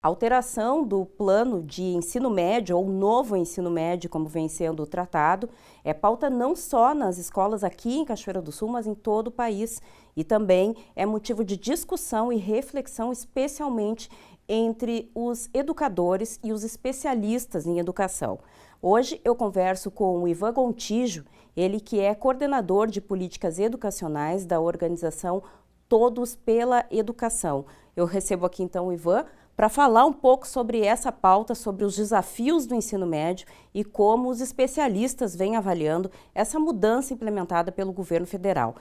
A alteração do plano de ensino médio, ou novo ensino médio, como vem sendo tratado, é pauta não só nas escolas aqui em Cachoeira do Sul, mas em todo o país. E também é motivo de discussão e reflexão, especialmente entre os educadores e os especialistas em educação. Hoje eu converso com o Ivan Gontijo, ele que é coordenador de políticas educacionais da organização Todos pela Educação. Eu recebo aqui então o Ivan para falar um pouco sobre essa pauta, sobre os desafios do ensino médio e como os especialistas vêm avaliando essa mudança implementada pelo governo federal.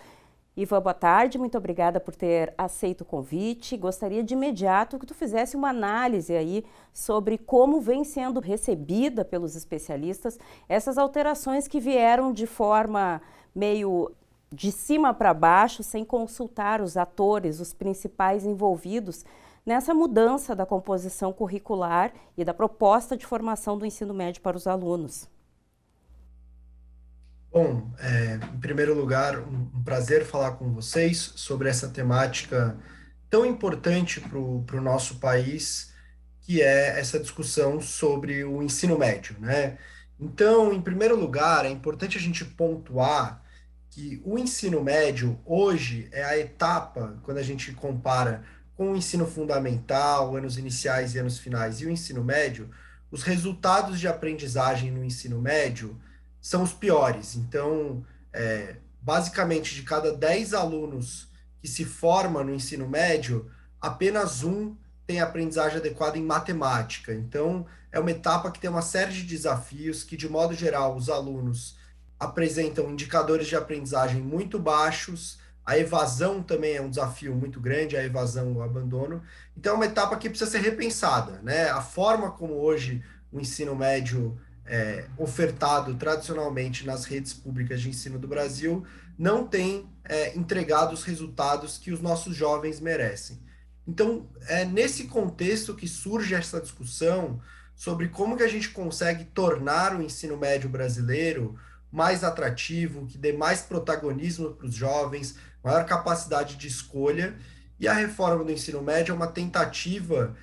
Ivan, boa tarde, muito obrigada por ter aceito o convite. Gostaria de imediato que tu fizesse uma análise aí sobre como vem sendo recebida pelos especialistas essas alterações que vieram de forma meio de cima para baixo, sem consultar os atores, os principais envolvidos nessa mudança da composição curricular e da proposta de formação do ensino médio para os alunos. Bom, em primeiro lugar, um prazer falar com vocês sobre essa temática tão importante para o nosso país, que é essa discussão sobre o ensino médio, né? Então, em primeiro lugar, é importante a gente pontuar que o ensino médio hoje é a etapa, quando a gente compara com o ensino fundamental, anos iniciais e anos finais, e o ensino médio, os resultados de aprendizagem no ensino médio são os piores. Então, basicamente, de cada 10 alunos que se formam no ensino médio, apenas um tem aprendizagem adequada em matemática. Então, é uma etapa que tem uma série de desafios que, de modo geral, os alunos apresentam indicadores de aprendizagem muito baixos, a evasão também é um desafio muito grande, a evasão, o abandono. Então, é uma etapa que precisa ser repensada, né? A forma como hoje o ensino médio ofertado tradicionalmente nas redes públicas de ensino do Brasil não tem entregado os resultados que os nossos jovens merecem. Então, é nesse contexto que surge essa discussão sobre como que a gente consegue tornar o ensino médio brasileiro mais atrativo, que dê mais protagonismo para os jovens, maior capacidade de escolha. E a reforma do ensino médio é uma tentativa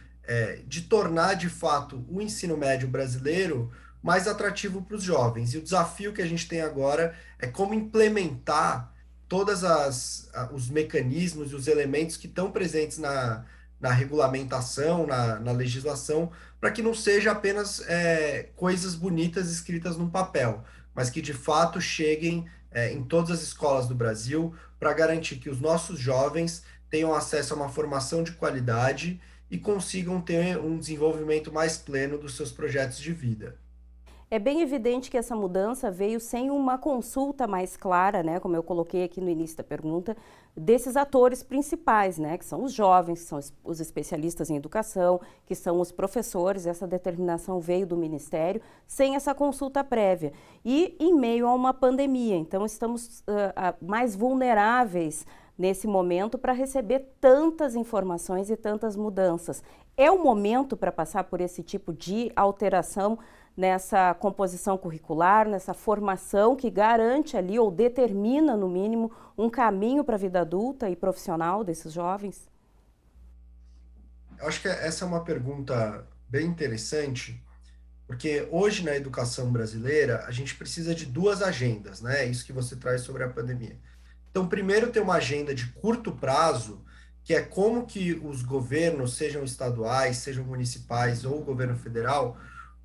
de tornar, de fato, o ensino médio brasileiro mais atrativo para os jovens. E o desafio que a gente tem agora é como implementar todos os mecanismos e os elementos que estão presentes na regulamentação, na legislação, para que não seja apenas coisas bonitas escritas num papel, mas que de fato cheguem em todas as escolas do Brasil para garantir que os nossos jovens tenham acesso a uma formação de qualidade e consigam ter um desenvolvimento mais pleno dos seus projetos de vida. É bem evidente que essa mudança veio sem uma consulta mais clara, né, como eu coloquei aqui no início da pergunta, desses atores principais, né, que são os jovens, que são os especialistas em educação, que são os professores. Essa determinação veio do Ministério sem essa consulta prévia e em meio a uma pandemia. Então estamos mais vulneráveis nesse momento para receber tantas informações e tantas mudanças. É o momento para passar por esse tipo de alteração nessa composição curricular, nessa formação que garante ali ou determina, no mínimo, um caminho para a vida adulta e profissional desses jovens? Eu acho que essa é uma pergunta bem interessante, porque hoje na educação brasileira a gente precisa de duas agendas, né? Isso que você traz sobre a pandemia. Então, primeiro tem uma agenda de curto prazo, que é como que os governos, sejam estaduais, sejam municipais ou o governo federal,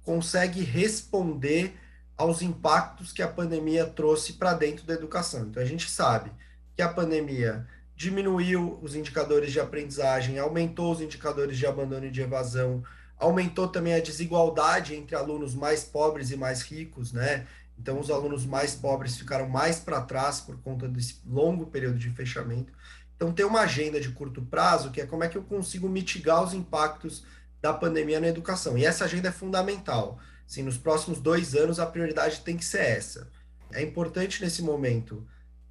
consegue responder aos impactos que a pandemia trouxe para dentro da educação. Então, a gente sabe que a pandemia diminuiu os indicadores de aprendizagem, aumentou os indicadores de abandono e de evasão, aumentou também a desigualdade entre alunos mais pobres e mais ricos, né? Então, os alunos mais pobres ficaram mais para trás por conta desse longo período de fechamento. Então, tem uma agenda de curto prazo, que é como é que eu consigo mitigar os impactos da pandemia na educação. E essa agenda é fundamental. Sim, nos próximos 2 anos, a prioridade tem que ser essa. É importante, nesse momento,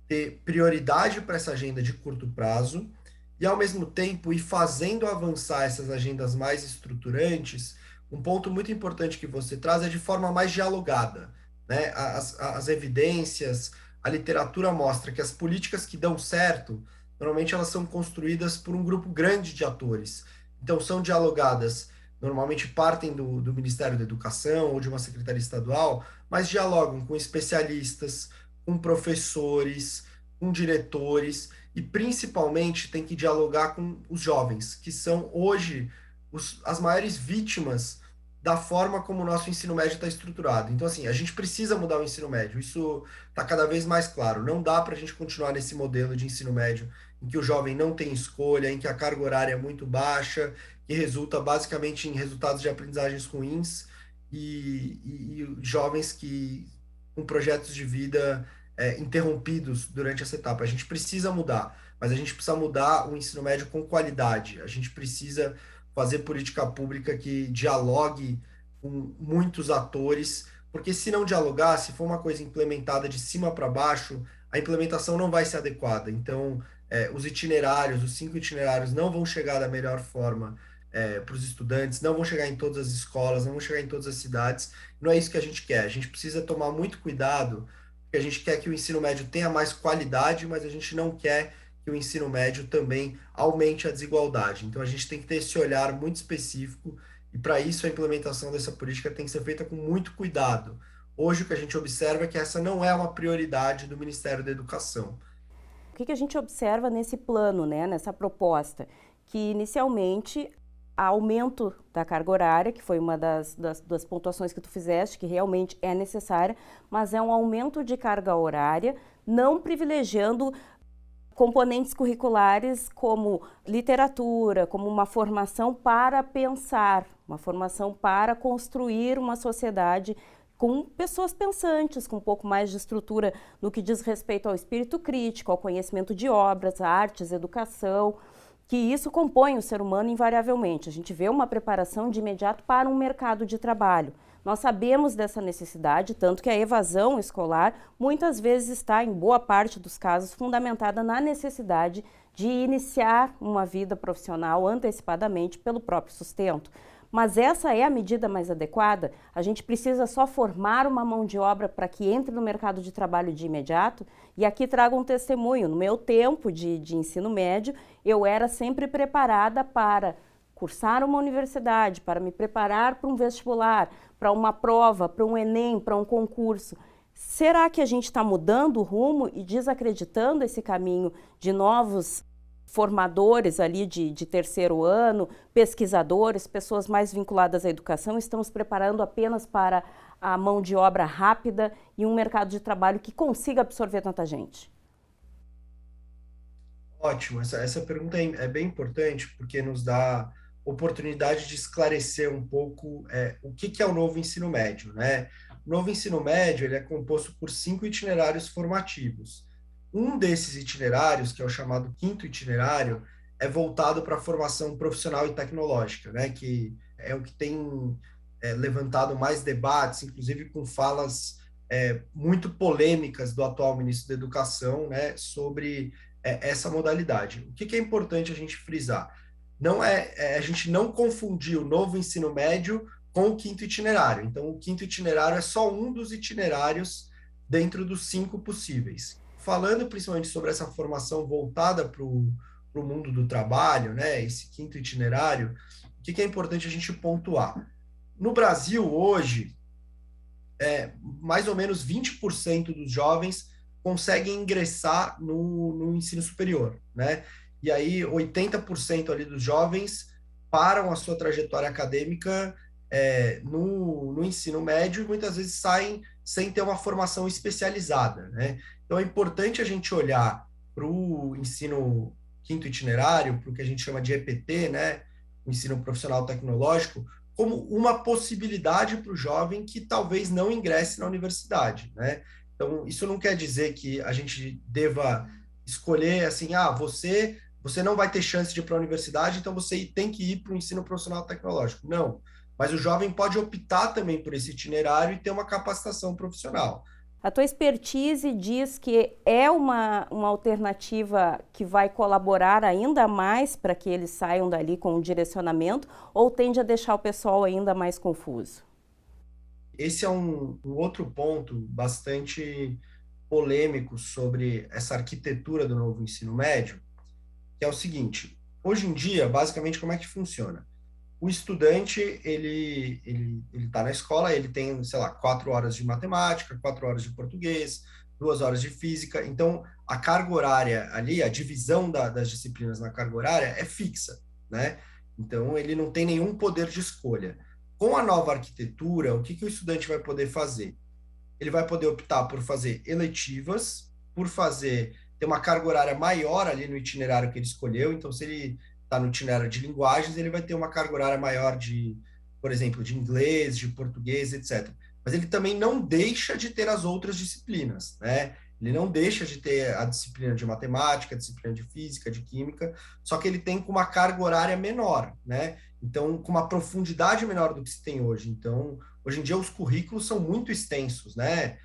ter prioridade para essa agenda de curto prazo e, ao mesmo tempo, ir fazendo avançar essas agendas mais estruturantes. Um ponto muito importante que você traz é de forma mais dialogada, né? As evidências, a literatura mostra que as políticas que dão certo, normalmente elas são construídas por um grupo grande de atores. Então, são dialogadas normalmente partem do Ministério da Educação ou de uma secretaria estadual, mas dialogam com especialistas, com professores, com diretores e principalmente tem que dialogar com os jovens, que são hoje as maiores vítimas da forma como o nosso ensino médio está estruturado. Então, assim, a gente precisa mudar o ensino médio, isso está cada vez mais claro. Não dá para a gente continuar nesse modelo de ensino médio em que o jovem não tem escolha, em que a carga horária é muito baixa, que resulta basicamente em resultados de aprendizagens ruins e jovens que com projetos de vida interrompidos durante essa etapa. A gente precisa mudar, mas a gente precisa mudar o ensino médio com qualidade. A gente precisa fazer política pública que dialogue com muitos atores, porque se não dialogar, se for uma coisa implementada de cima para baixo, a implementação não vai ser adequada. Então, os itinerários, os 5 itinerários, não vão chegar da melhor forma para os estudantes, não vão chegar em todas as escolas, não vão chegar em todas as cidades. Não é isso que a gente quer. A gente precisa tomar muito cuidado, porque a gente quer que o ensino médio tenha mais qualidade, mas a gente não quer que o ensino médio também aumente a desigualdade. Então a gente tem que ter esse olhar muito específico e para isso a implementação dessa política tem que ser feita com muito cuidado. Hoje o que a gente observa é que essa não é uma prioridade do Ministério da Educação. O que a gente observa nesse plano, né, nessa proposta? Que inicialmente aumento da carga horária, que foi uma das pontuações que tu fizeste, que realmente é necessária, mas é um aumento de carga horária, não privilegiando componentes curriculares como literatura, como uma formação para pensar, uma formação para construir uma sociedade com pessoas pensantes, com um pouco mais de estrutura no que diz respeito ao espírito crítico, ao conhecimento de obras, artes, educação, que isso compõe o ser humano invariavelmente. A gente vê uma preparação de imediato para um mercado de trabalho. Nós sabemos dessa necessidade, tanto que a evasão escolar muitas vezes está, em boa parte dos casos, fundamentada na necessidade de iniciar uma vida profissional antecipadamente pelo próprio sustento. Mas essa é a medida mais adequada? A gente precisa só formar uma mão de obra para que entre no mercado de trabalho de imediato? E aqui trago um testemunho. No meu tempo de ensino médio, eu era sempre preparada para cursar uma universidade, para me preparar para um vestibular, para uma prova, para um Enem, para um concurso. Será que a gente está mudando o rumo e desacreditando esse caminho de novos formadores ali de terceiro ano, pesquisadores, pessoas mais vinculadas à educação, estamos preparando apenas para a mão de obra rápida e um mercado de trabalho que consiga absorver tanta gente? Ótimo, essa pergunta é bem importante porque nos dá oportunidade de esclarecer um pouco o que é o novo ensino médio, né? O novo ensino médio ele é composto por 5 itinerários formativos. Um desses itinerários, que é o chamado quinto itinerário, é voltado para a formação profissional e tecnológica, né? Que é o que tem levantado mais debates, inclusive com falas muito polêmicas do atual ministro da Educação, né? Sobre essa modalidade. O que é importante a gente frisar? Não a gente não confundir o novo ensino médio com o quinto itinerário. Então, o quinto itinerário é só um dos itinerários dentro dos 5 possíveis. Falando principalmente sobre essa formação voltada para o mundo do trabalho, né, esse quinto itinerário, o que é importante a gente pontuar? No Brasil, hoje, mais ou menos 20% dos jovens conseguem ingressar no ensino superior, né? E aí 80% ali dos jovens param a sua trajetória acadêmica no ensino médio e muitas vezes saem sem ter uma formação especializada, né? Então é importante a gente olhar para o ensino quinto itinerário, para o que a gente chama de EPT, né? O ensino profissional tecnológico, como uma possibilidade para o jovem que talvez não ingresse na universidade, né? Então, isso não quer dizer que a gente deva escolher assim, você não vai ter chance de ir para a universidade, então você tem que ir para o ensino profissional tecnológico. Não, mas o jovem pode optar também por esse itinerário e ter uma capacitação profissional. A tua expertise diz que é uma alternativa que vai colaborar ainda mais para que eles saiam dali com um direcionamento ou tende a deixar o pessoal ainda mais confuso? Esse é um outro ponto bastante polêmico sobre essa arquitetura do novo ensino médio, que é o seguinte: hoje em dia, basicamente, como é que funciona? o estudante, ele está na escola, ele tem, sei lá, 4 horas de matemática, 4 horas de português, 2 horas de física. Então, a carga horária ali, a divisão das disciplinas na carga horária é fixa, né? Então, ele não tem nenhum poder de escolha. Com a nova arquitetura, o que que o estudante vai poder fazer? Ele vai poder optar por fazer eletivas, por ter uma carga horária maior ali no itinerário que ele escolheu. Então, se ele está no itinerário de linguagens, ele vai ter uma carga horária maior de, por exemplo, de inglês, de português, etc. Mas ele também não deixa de ter as outras disciplinas, né? Ele não deixa de ter a disciplina de matemática, a disciplina de física, de química, só que ele tem com uma carga horária menor, né? Então, com uma profundidade menor do que se tem hoje. Então, hoje em dia os currículos são muito extensos, né?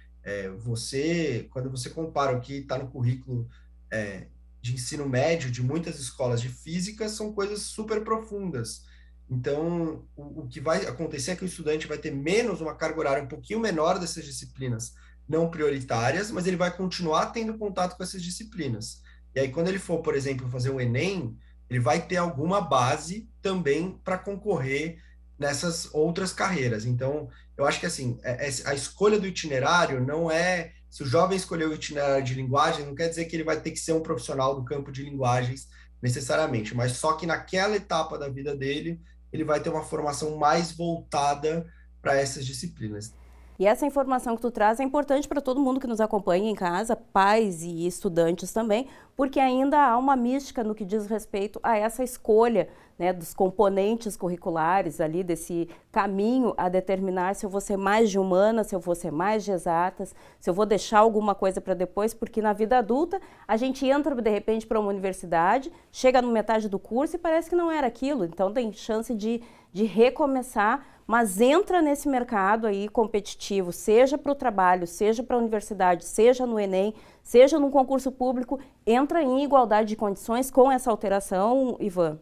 Quando você compara o que está no currículo é, de ensino médio de muitas escolas de física, são coisas super profundas. Então, o que vai acontecer é que o estudante vai ter menos, uma carga horária um pouquinho menor dessas disciplinas não prioritárias, mas ele vai continuar tendo contato com essas disciplinas. E aí, quando ele for, por exemplo, fazer o Enem, ele vai ter alguma base também para concorrer nessas outras carreiras. Então, eu acho que assim, a escolha do itinerário não é. Se o jovem escolher o itinerário de linguagem, não quer dizer que ele vai ter que ser um profissional do campo de linguagens necessariamente, mas só que naquela etapa da vida dele, ele vai ter uma formação mais voltada para essas disciplinas. E essa informação que tu traz é importante para todo mundo que nos acompanha em casa, pais e estudantes também, porque ainda há uma mística no que diz respeito a essa escolha, né, dos componentes curriculares ali, desse caminho a determinar se eu vou ser mais de humanas, se eu vou ser mais de exatas, se eu vou deixar alguma coisa para depois, porque na vida adulta a gente entra de repente para uma universidade, chega no metade do curso e parece que não era aquilo, então tem chance de recomeçar, mas entra nesse mercado aí competitivo, seja para o trabalho, seja para a universidade, seja no Enem, seja num concurso público, entra em igualdade de condições com essa alteração, Ivan?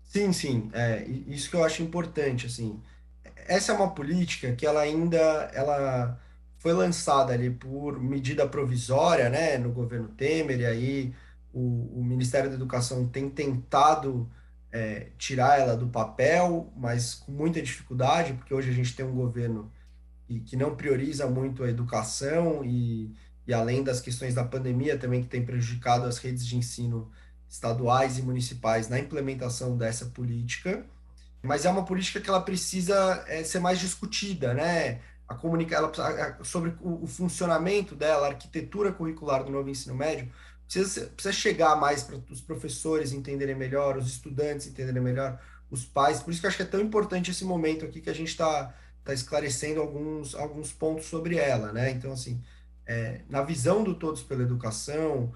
Sim, sim, isso que eu acho importante, assim, essa é uma política que ela foi lançada ali por medida provisória, né, no governo Temer, e aí o Ministério da Educação tem tentado tirar ela do papel, mas com muita dificuldade, porque hoje a gente tem um governo que não prioriza muito a educação e além das questões da pandemia também que tem prejudicado as redes de ensino estaduais e municipais na implementação dessa política, mas é uma política que ela precisa ser mais discutida, né? Sobre o funcionamento dela, a arquitetura curricular do novo ensino médio, precisa chegar mais para os professores entenderem melhor, os estudantes entenderem melhor, os pais. Por isso que eu acho que é tão importante esse momento aqui que a gente está esclarecendo alguns pontos sobre ela, né? Então, assim, na visão do Todos pela Educação,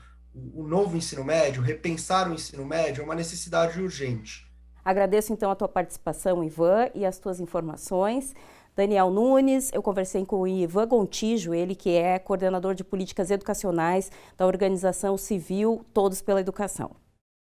o novo ensino médio, repensar o ensino médio é uma necessidade urgente. Agradeço então a tua participação, Ivan, e as tuas informações. Daniel Nunes, eu conversei com o Ivan Gontijo, ele que é coordenador de políticas educacionais da organização civil Todos pela Educação.